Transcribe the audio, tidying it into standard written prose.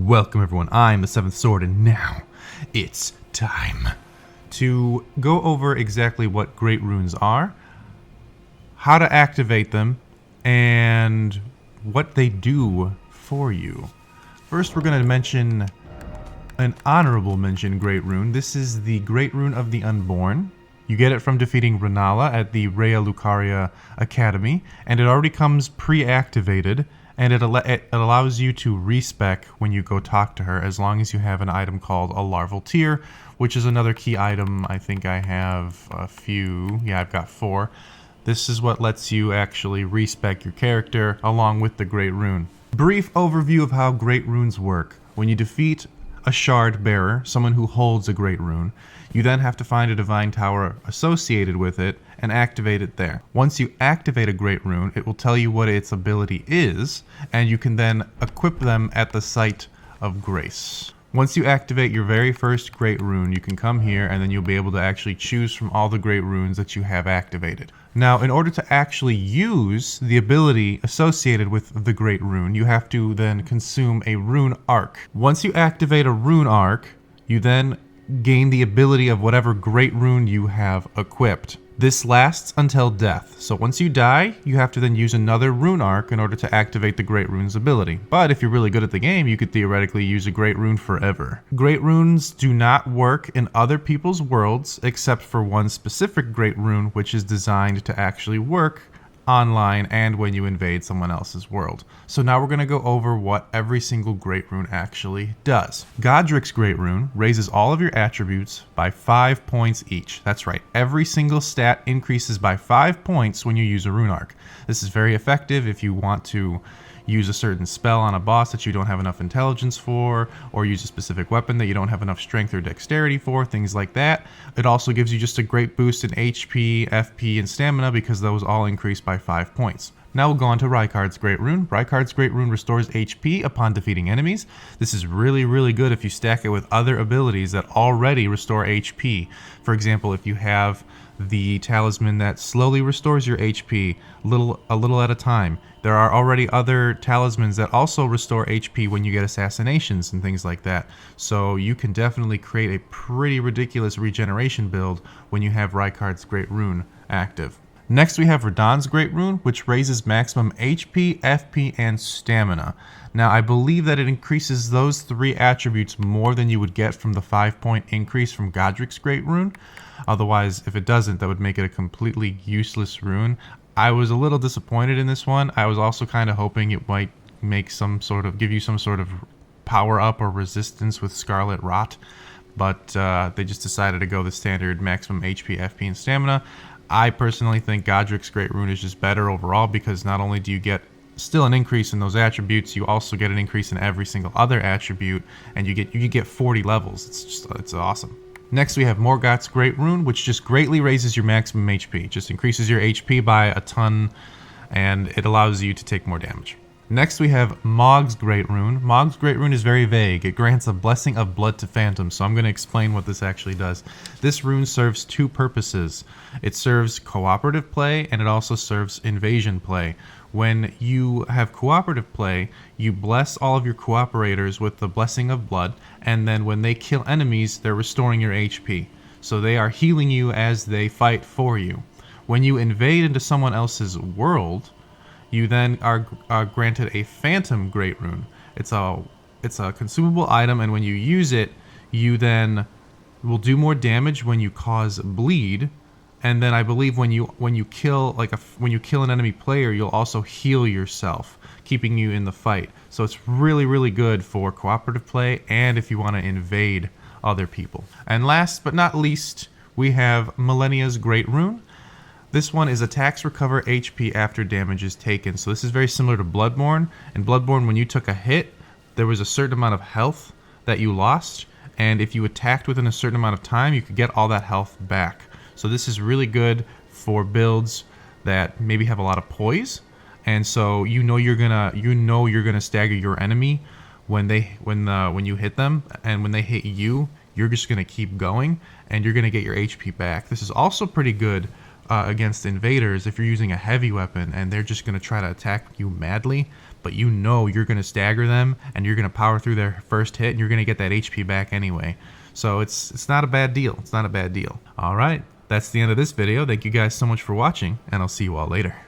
Welcome everyone, I'm the Seventh Sword, and now it's time to go over exactly what Great Runes are, how to activate them, and what they do for you. First, we're going to mention an honorable mention Great Rune. This is the Great Rune of the Unborn. You get it from defeating Renala at the Rhea Lucaria Academy, and it already comes pre-activated, and it allows you to respec when you go talk to her, as long as you have an item called a Larval Tear, which is another key item. I think I have a few. Yeah, I've got 4. This is what lets you actually respec your character along with the Great Rune. Brief overview of how Great Runes work. When you defeat a Shard Bearer, someone who holds a Great Rune, you then have to find a Divine Tower associated with it and activate it there. Once you activate a Great Rune, it will tell you what its ability is, and you can then equip them at the Site of Grace. Once you activate your very first Great Rune, you can come here and then you'll be able to actually choose from all the Great Runes that you have activated. Now, in order to actually use the ability associated with the Great Rune, you have to then consume a Rune Arc. Once you activate a Rune Arc, you then gain the ability of whatever Great Rune you have equipped. This lasts until death, so once you die, you have to then use another Rune Arc in order to activate the Great Rune's ability. But if you're really good at the game, you could theoretically use a Great Rune forever. Great Runes do not work in other people's worlds, except for one specific Great Rune, which is designed to actually work online and when you invade someone else's world. So now we're going to go over what every single Great Rune actually does. Godric's Great Rune raises all of your attributes by 5 points each. That's right, every single stat increases by 5 points when you use a Rune Arc. This is very effective if you want to use a certain spell on a boss that you don't have enough intelligence for, or use a specific weapon that you don't have enough strength or dexterity for, things like that. It also gives you just a great boost in HP, FP, and stamina because those all increase by 5 points. Now we'll go on to Reichardt's Great Rune. Reichardt's Great Rune restores HP upon defeating enemies. This is really good if you stack it with other abilities that already restore HP. For example, if you have the talisman that slowly restores your HP a little at a time. There are already other talismans that also restore HP when you get assassinations and things like that. So you can definitely create a pretty ridiculous regeneration build when you have Reichartt's Great Rune active. Next we have Radon's Great Rune, which raises maximum HP, FP, and stamina. Now I believe that it increases those 3 attributes more than you would get from the 5-point increase from Godric's Great Rune. Otherwise, if it doesn't, that would make it a completely useless rune. I was a little disappointed in this one. I was also kind of hoping it might make give you some sort of power up or resistance with Scarlet Rot, but they just decided to go the standard maximum HP, FP, and stamina. I personally think Godric's Great Rune is just better overall because not only do you get still an increase in those attributes, you also get an increase in every single other attribute, and you get 40 levels. It's awesome. Next we have Morgoth's Great Rune, which just greatly raises your maximum HP. Just increases your HP by a ton, and it allows you to take more damage. Next we have Mog's Great Rune. Mog's Great Rune is very vague. It grants a blessing of blood to phantoms, so I'm going to explain what this actually does. This rune serves 2 purposes. It serves cooperative play, and it also serves invasion play. When you have cooperative play, you bless all of your cooperators with the blessing of blood, and then when they kill enemies, they're restoring your HP. So they are healing you as they fight for you. When you invade into someone else's world, you then are granted a Phantom Great Rune. It's a consumable item, and when you use it, you then will do more damage when you cause bleed. And then I believe when you kill an enemy player, you'll also heal yourself, keeping you in the fight. So it's really good for cooperative play and if you want to invade other people. And last but not least, we have Millennials' Great Rune. This one is attacks recover HP after damage is taken. So this is very similar to Bloodborne. In Bloodborne, when you took a hit, there was a certain amount of health that you lost, and if you attacked within a certain amount of time, you could get all that health back. So this is really good for builds that maybe have a lot of poise, and so you know you're gonna stagger your enemy when you hit them, and when they hit you, you're just gonna keep going, and you're gonna get your HP back. This is also pretty good against invaders if you're using a heavy weapon and they're just going to try to attack you madly, but you know you're going to stagger them and you're going to power through their first hit and you're going to get that HP back anyway. So it's not a bad deal. It's not a bad deal. All right, that's the end of this video. Thank you guys so much for watching, and I'll see you all later.